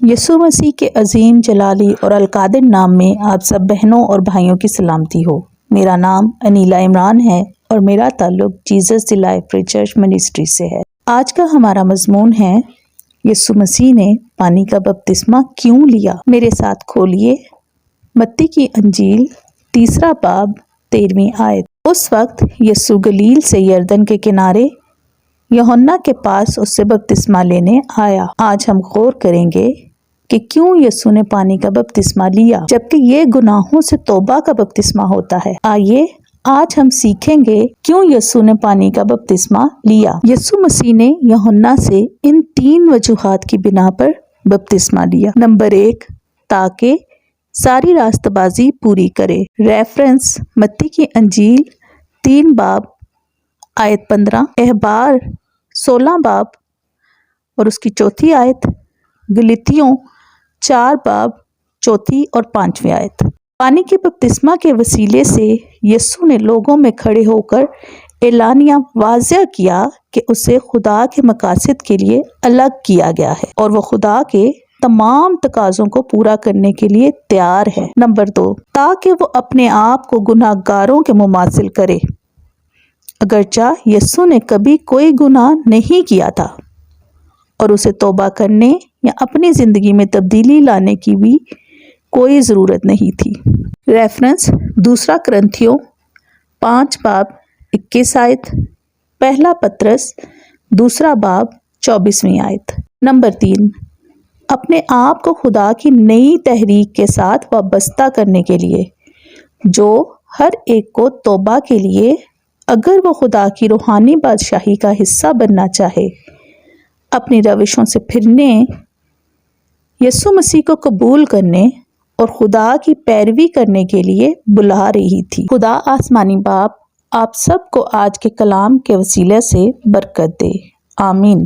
یسوع مسیح کے عظیم جلالی اور القادر نام میں آپ سب بہنوں اور بھائیوں کی سلامتی ہو۔ میرا نام انیلا عمران ہے اور میرا تعلق Jesus the life free church ministry سے ہے۔ آج کا ہمارا مضمون ہے یسوع مسیح نے پانی کا بپتسمہ کیوں لیا۔ میرے ساتھ کھولیے متی کی انجیل 3 باب 13 آیت۔ اس وقت یسوع گلیل سے یردن کے کنارے یوحنا کے پاس اس سے بپتسمہ لینے آیا۔ آج ہم غور کریں گے کہ کیوں یسوع نے پانی کا بپتسمہ لیا جبکہ یہ گناہوں سے توبہ کا بپتسمہ ہوتا ہے۔ آئیے آج ہم سیکھیں گے کیوں یسوع نے پانی کا بپتسمہ لیا۔ یسوع مسیح نے یوحنا سے ان 3 وجوہات کی بنا پر بپتسمہ لیا۔ نمبر 1، تاکہ ساری راست بازی پوری کرے۔ ریفرنس متی کی انجیل 3 باب آیت 15، اخبار 16 باب اور اس کی 4 آیت، گلاطیوں 4 باب 4 اور 5 آیت۔ پانی کے بپتسمہ کے وسیلے سے یسوع نے لوگوں میں کھڑے ہو کر اعلانیہ واضح کیا کہ اسے خدا کے مقاصد کے لیے الگ کیا گیا ہے اور وہ خدا کے تمام تقاضوں کو پورا کرنے کے لیے تیار ہے۔ نمبر 2، تاکہ وہ اپنے آپ کو گناہ گاروں کے مماثل کرے۔ اگرچہ یسوع نے کبھی کوئی گناہ نہیں کیا تھا اور اسے توبہ کرنے یا اپنی زندگی میں تبدیلی لانے کی بھی کوئی ضرورت نہیں تھی۔ ریفرنس 2 کرنتھیوں 5 باب 21 آیت، 1 پطرس 2 باب 24 آیت۔ نمبر 3، اپنے آپ کو خدا کی نئی تحریک کے ساتھ وابستہ کرنے کے لیے، جو ہر ایک کو توبہ کے لیے، اگر وہ خدا کی روحانی بادشاہی کا حصہ بننا چاہے، اپنی روشوں سے پھرنے، یسوع مسیح کو قبول کرنے اور خدا کی پیروی کرنے کے لیے بلا رہی تھی۔ خدا آسمانی باپ آپ سب کو آج کے کلام کے وسیلے سے برکت دے۔ آمین۔